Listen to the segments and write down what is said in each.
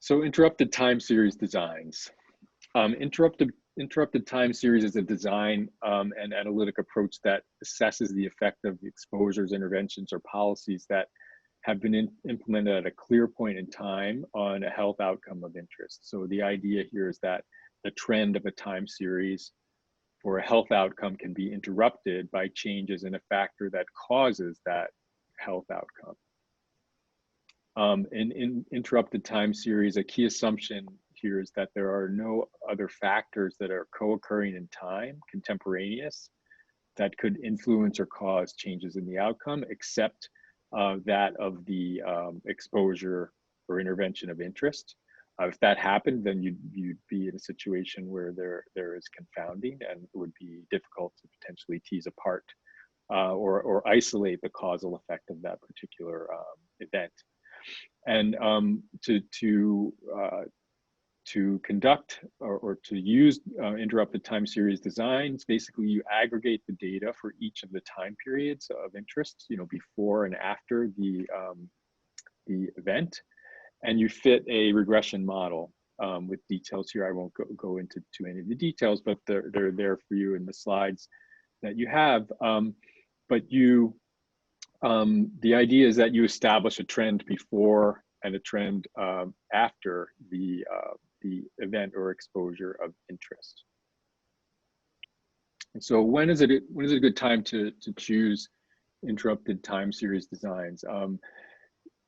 So interrupted time series designs. Interrupted time series is a design and analytic approach that assesses the effect of exposures, interventions, or policies that have been implemented at a clear point in time on a health outcome of interest. So the idea here is that the trend of a time series for a health outcome can be interrupted by changes in a factor that causes that health outcome. In interrupted time series, a key assumption here is that there are no other factors that are co-occurring in time, contemporaneous, that could influence or cause changes in the outcome, except that of the exposure or intervention of interest. If that happened, then you'd be in a situation where there is confounding, and it would be difficult to potentially tease apart or isolate the causal effect of that particular event. And to conduct or to use interrupted time series designs, basically you aggregate the data for each of the time periods of interest, before and after the event, and you fit a regression model with details here. I won't go into too many of the details, but they're there for you in the slides that you have. But the idea is that you establish a trend before and a trend after the event or exposure of interest. And so when is it a good time to choose interrupted time series designs?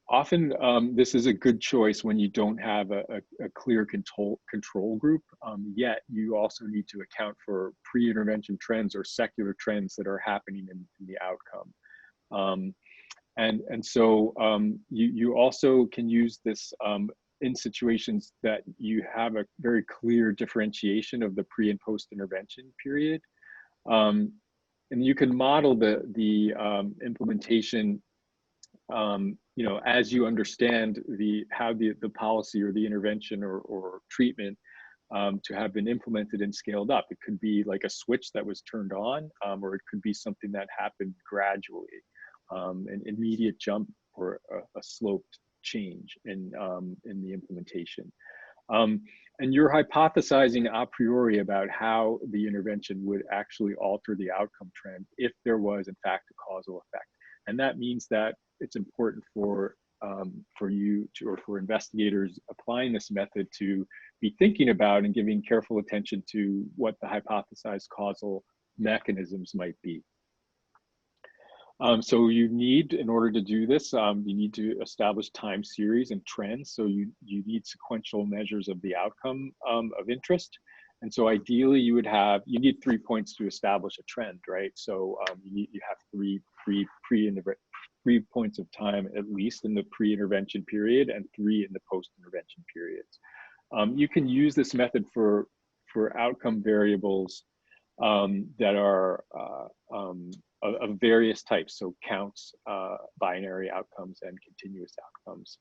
Often this is a good choice when you don't have a clear control group, yet you also need to account for pre-intervention trends or secular trends that are happening in the outcome. And so you also can use this in situations that you have a very clear differentiation of the pre and post intervention period. And you can model the implementation as you understand how the policy or the intervention or treatment to have been implemented and scaled up. It could be like a switch that was turned on, or it could be something that happened gradually, an immediate jump or a sloped change in the implementation. And you're hypothesizing a priori about how the intervention would actually alter the outcome trend if there was in fact a causal effect. And that means that it's important for you to, or for investigators applying this method, to be thinking about and giving careful attention to what the hypothesized causal mechanisms might be. So you need, in order to do this, you need to establish time series and trends. So you need sequential measures of the outcome of interest. And so ideally you need 3 points to establish a trend, right? So you have three points of time at least in the pre-intervention period and 3 in the post-intervention periods. You can use this method for outcome variables that are of various types, so counts, binary outcomes, and continuous outcomes.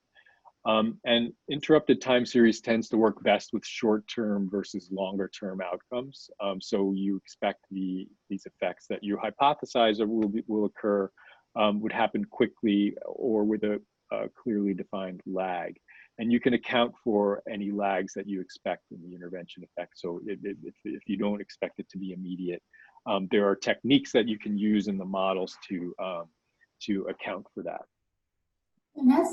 And interrupted time series tends to work best with short-term versus longer-term outcomes. So you expect these effects that you hypothesize will occur would happen quickly or with a clearly defined lag. And you can account for any lags that you expect in the intervention effect. So if you don't expect it to be immediate, there are techniques that you can use in the models to account for that. Dennis?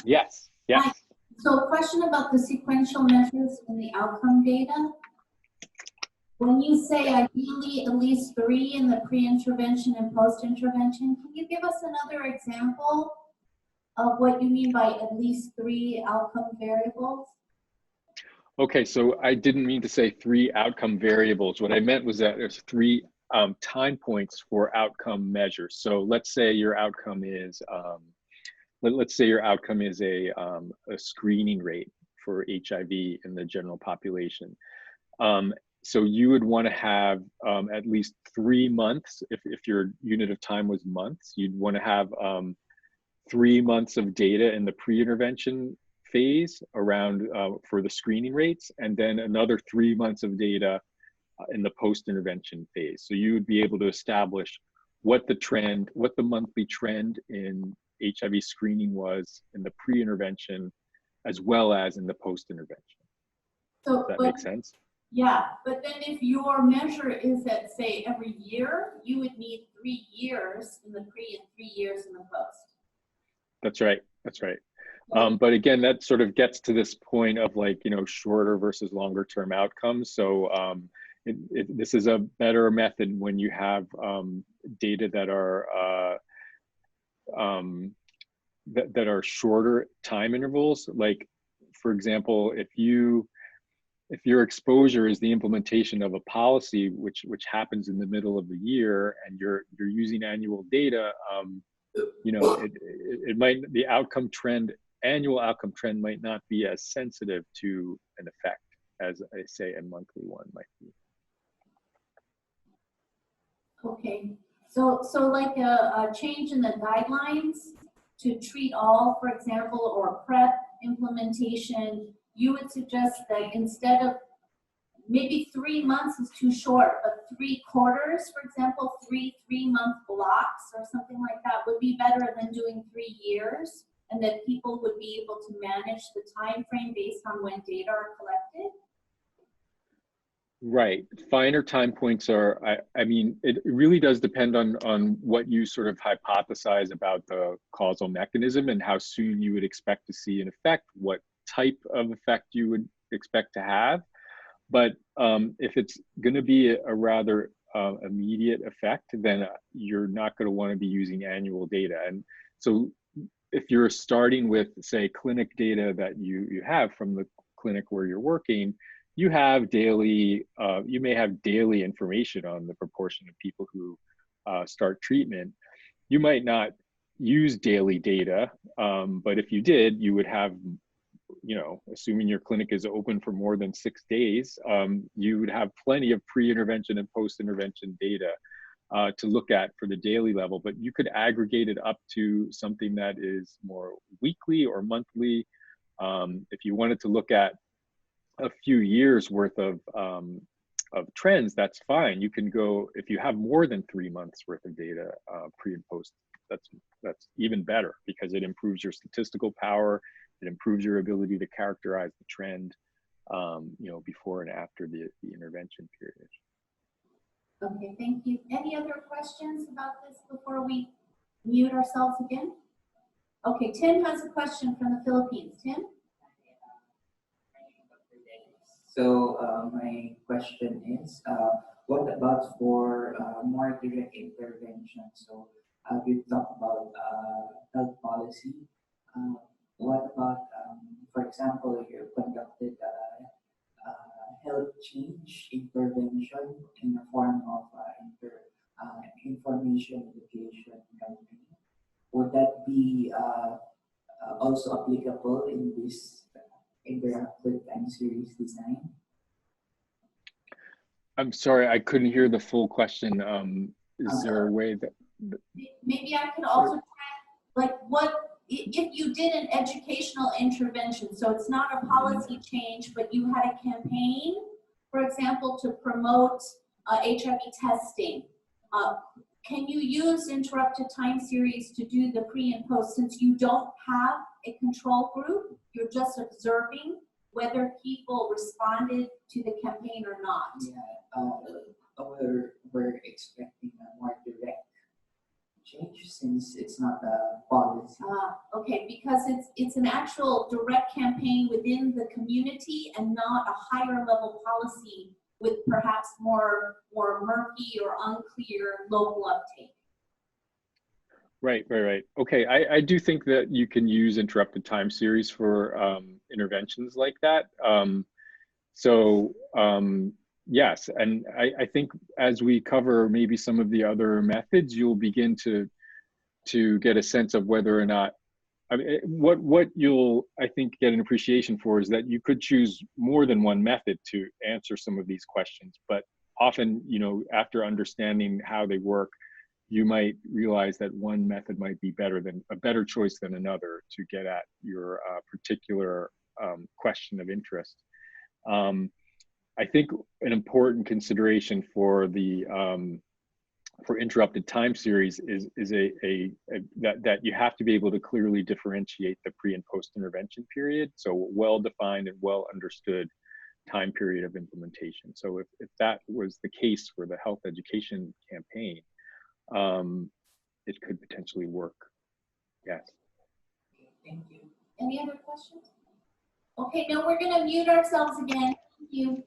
Yes, yes. Hi. So a question about the sequential measures in the outcome data. When you say ideally at least 3 in the pre-intervention and post-intervention, can you give us another example of what you mean by at least 3 outcome variables? Okay, so I didn't mean to say 3 outcome variables. What I meant was that there's 3 time points for outcome measures. So let's say your outcome is a screening rate for HIV in the general population. So you would want to have at least 3 months. If your unit of time was months, you'd want to have 3 months of data in the pre-intervention phase around for the screening rates, and then another 3 months of data in the post-intervention phase. So you would be able to establish what the monthly trend in HIV screening was in the pre-intervention, as well as in the post-intervention. So, Does that make sense? Yeah, but then if your measure is at, say, every year, you would need 3 years in the pre and 3 years in the post. That's right. That's right. But again, that sort of gets to this point of like, you know, shorter versus longer term outcomes. So this is a better method when you have data that are that are shorter time intervals. Like, for example, if your exposure is the implementation of a policy which happens in the middle of the year, and you're using annual data, you know, it might, the annual outcome trend might not be as sensitive to an effect as I say a monthly one might be. Okay, so like a change in the guidelines to treat all, for example, or PrEP implementation, you would suggest that instead of, maybe 3 months is too short, but 3 quarters, for example, 3 3-month blocks or something like that would be better than doing 3 years, and that people would be able to manage the time frame based on when data are collected? Right. Finer time points are, I mean, it really does depend on what you sort of hypothesize about the causal mechanism and how soon you would expect to see an effect, what type of effect you would expect to have. But if it's going to be a rather immediate effect, then you're not going to want to be using annual data. And so if you're starting with, say, clinic data that you have from the clinic where you're working, you have daily, you may have daily information on the proportion of people who start treatment. You might not use daily data, but if you did, you would have, you know, assuming your clinic is open for more than 6 days, you would have plenty of pre-intervention and post-intervention data to look at for the daily level, but you could aggregate it up to something that is more weekly or monthly. If you wanted to look at a few years worth of trends, that's fine. You can go, if you have more than 3 months worth of data, pre and post, that's even better, because it improves your statistical power. It improves your ability to characterize the trend, you know, before and after the intervention period. Okay, thank you. Any other questions about this before we mute ourselves again? Okay, Tim has a question from the Philippines. Tim? So my question is, what about for more direct intervention? So you talked about health policy. What about, for example, if you conducted health change intervention in the form of information education campaign? Would that be also applicable in this interactive time series design? I'm sorry, I couldn't hear the full question. Is there a way that? Maybe I could also try, like, what if you did an educational intervention, so it's not a policy change, but you had a campaign, for example, to promote HIV testing. Can you use interrupted time series to do the pre and post, since you don't have a control group? You're just observing whether people responded to the campaign or not. Yeah, we're expecting a more direct change since it's not a policy. Okay, because it's an actual direct campaign within the community and not a higher level policy with perhaps more murky or unclear local uptake. Right. Okay, I do think that you can use interrupted time series for interventions like that. Yes, and I think as we cover maybe some of the other methods, you'll begin to get a sense of whether or not, I mean, what you'll, I think, get an appreciation for is that you could choose more than one method to answer some of these questions, but often, you know, after understanding how they work, you might realize that one method might be a better choice than another to get at your particular question of interest. I think an important consideration for the for interrupted time series is that you have to be able to clearly differentiate the pre and post intervention period. So well-defined and well understood time period of implementation. So if that was the case for the health education campaign, it could potentially work. Yes. Thank you. Any other questions? Okay, no, we're gonna mute ourselves again. Thank you.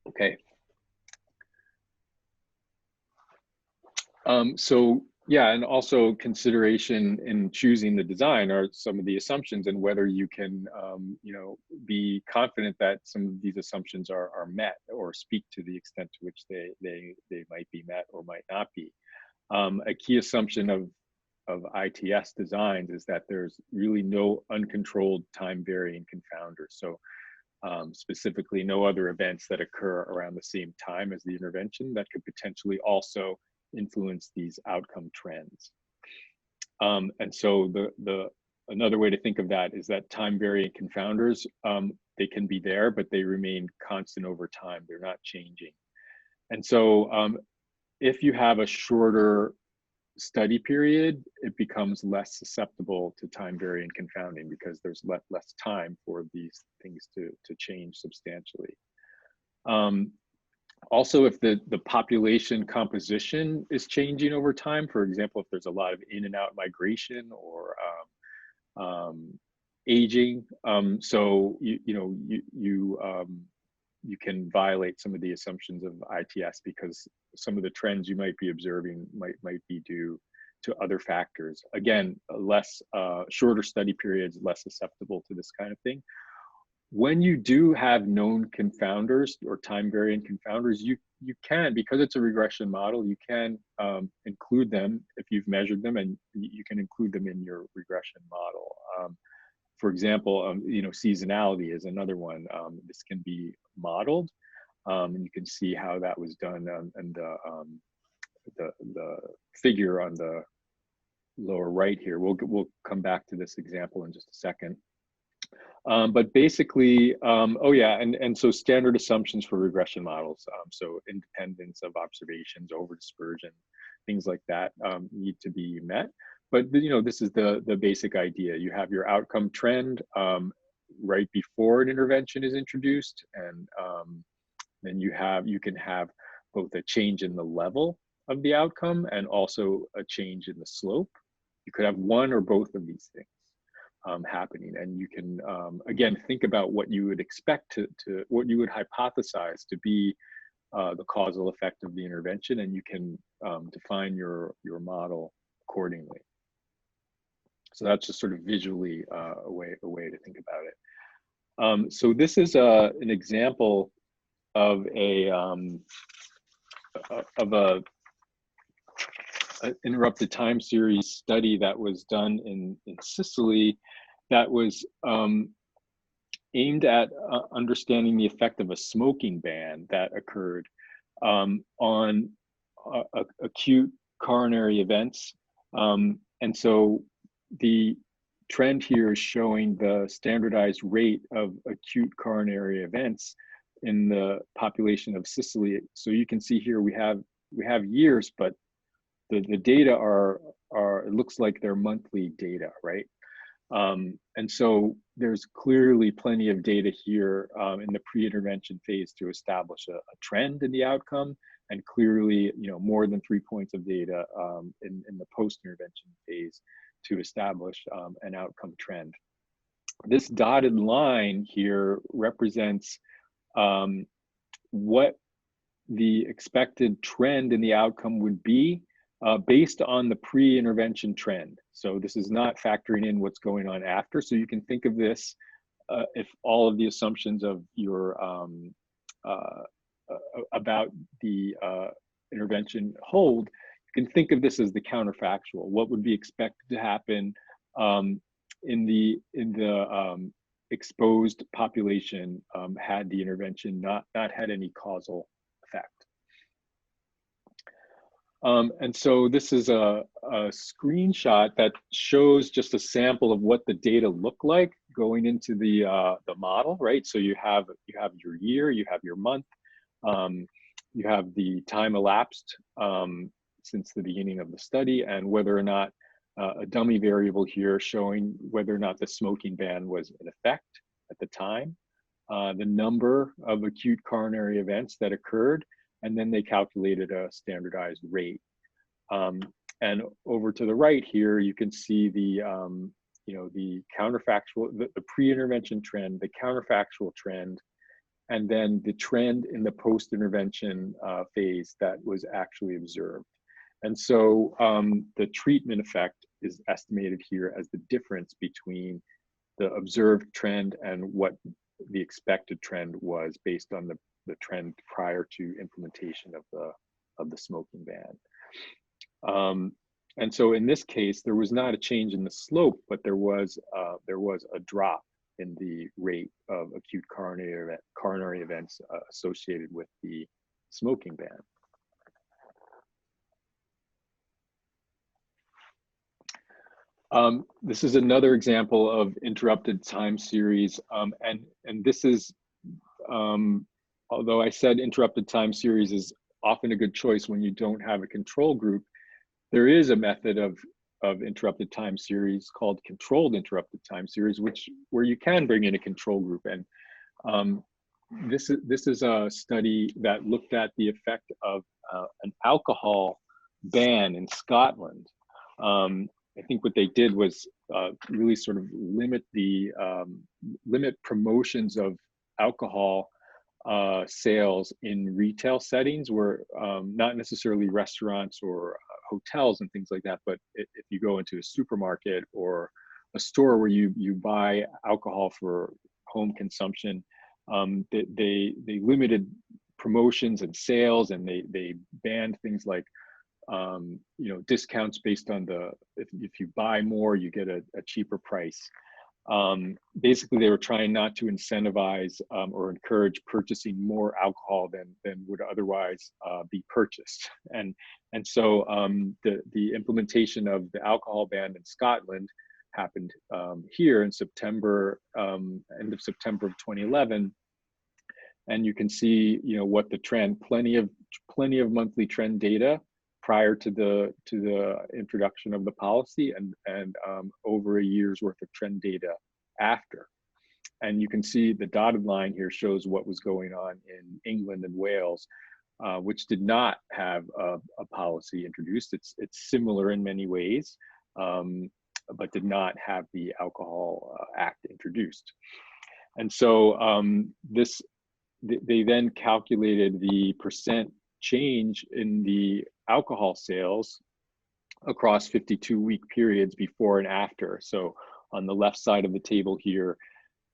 Okay. So yeah, and also consideration in choosing the design are some of the assumptions and whether you can, you know, be confident that some of these assumptions are met or speak to the extent to which they might be met or might not be. A key assumption of ITS designs is that there's really no uncontrolled time varying confounders. So specifically no other events that occur around the same time as the intervention that could potentially also influence these outcome trends. And so another way to think of that is that time varying confounders, they can be there, but they remain constant over time. They're not changing. And so if you have a shorter study period, it becomes less susceptible to time varying confounding because there's less time for these things to change substantially. Also, if the population composition is changing over time, for example, if there's a lot of in and out migration or aging, so you can violate some of the assumptions of ITS because some of the trends you might be observing might be due to other factors. Again, shorter study periods, less susceptible to this kind of thing. When you do have known confounders or time variant confounders, you can, because it's a regression model, you can include them if you've measured them, and you can include them in your regression model. For example, you know, seasonality is another one. This can be modeled, and you can see how that was done, and the figure on the lower right here. We'll come back to this example in just a second. But basically, oh yeah, and so standard assumptions for regression models. So independence of observations, over dispersion, things like that need to be met. But you know, this is the basic idea. You have your outcome trend right before an intervention is introduced, and then you can have both a change in the level of the outcome and also a change in the slope. You could have one or both of these things happening, and you can again think about what you would expect to what you would hypothesize to be the causal effect of the intervention, and you can define your model accordingly. So that's just sort of visually a way to think about it. So this is an example of an interrupted time series study that was done in Sicily that was aimed at understanding the effect of a smoking ban that occurred on acute coronary events. And so the trend here is showing the standardized rate of acute coronary events in the population of Sicily. So you can see here we have years, but the data are it looks like they're monthly data, right? And so there's clearly plenty of data here in the pre-intervention phase to establish a trend in the outcome, and clearly, you know, more than 3 points of data in the post-intervention phase to establish an outcome trend. This dotted line here represents what the expected trend in the outcome would be based on the pre-intervention trend. So this is not factoring in what's going on after. So you can think of this, if all of the assumptions of your about the intervention hold, you can think of this as the counterfactual. What would be expected to happen in the exposed population had the intervention not had any causal effect. And so this is a screenshot that shows just a sample of what the data look like going into the model, right? So you have your year, you have your month, you have the time elapsed since the beginning of the study, and whether or not a dummy variable here showing whether or not the smoking ban was in effect at the time, the number of acute coronary events that occurred, and then they calculated a standardized rate. And over to the right here, you can see the the counterfactual, the pre-intervention trend, the counterfactual trend, and then the trend in the post-intervention phase that was actually observed. And so the treatment effect is estimated here as the difference between the observed trend and what the expected trend was based on the trend prior to implementation of the smoking ban. And so in this case, there was not a change in the slope, but there was a drop in the rate of acute coronary events associated with the smoking ban. This is another example of interrupted time series, and this is, although I said interrupted time series is often a good choice when you don't have a control group, there is a method of interrupted time series called controlled interrupted time series, where you can bring in a control group. And this is a study that looked at the effect of an alcohol ban in Scotland. I think what they did was really sort of limit promotions of alcohol sales in retail settings, where not necessarily restaurants or hotels and things like that, but if you go into a supermarket or a store where you buy alcohol for home consumption, they limited promotions and sales, and they banned things like discounts based on if you buy more, you get a cheaper price. Basically, they were trying not to incentivize or encourage purchasing more alcohol than would otherwise be purchased. And so the implementation of the alcohol ban in Scotland happened here in September, end of September of 2011. And you can see, what the trend, plenty of monthly trend data prior to the introduction of the policy, and over a year's worth of trend data after. And you can see the dotted line here shows what was going on in England and Wales, which did not have a policy introduced. It's similar in many ways, but did not have the Alcohol Act introduced. And so they then calculated the percent change in the alcohol sales across 52-week periods before and after. So on the left side of the table here,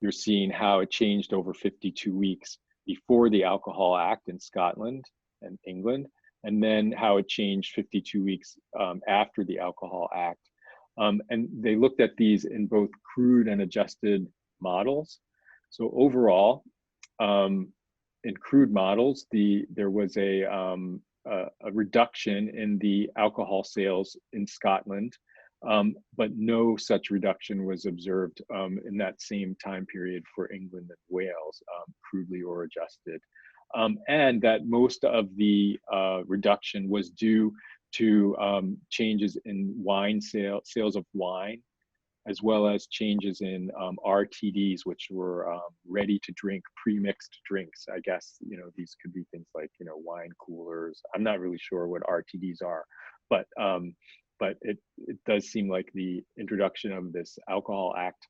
you're seeing how it changed over 52 weeks before the Alcohol Act in Scotland and England, and then how it changed 52 weeks after the Alcohol Act. And they looked at these in both crude and adjusted models. So overall, in crude models, there was a reduction in the alcohol sales in Scotland, but no such reduction was observed in that same time period for England and Wales, crudely or adjusted. And that most of the reduction was due to changes in wine sales of wine, as well as changes in RTDs, which were ready to drink, pre-mixed drinks. I guess, these could be things like, wine coolers. I'm not really sure what RTDs are, but it does seem like the introduction of this Alcohol Act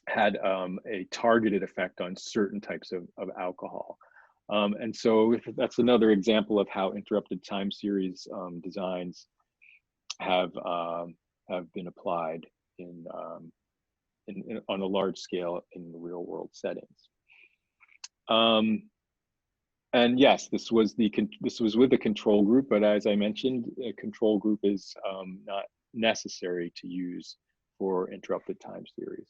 had a targeted effect on certain types of alcohol. And so that's another example of how interrupted time series designs have been applied on a large scale in real world settings. And yes, this was with the control group, but as I mentioned, a control group is not necessary to use for interrupted time series.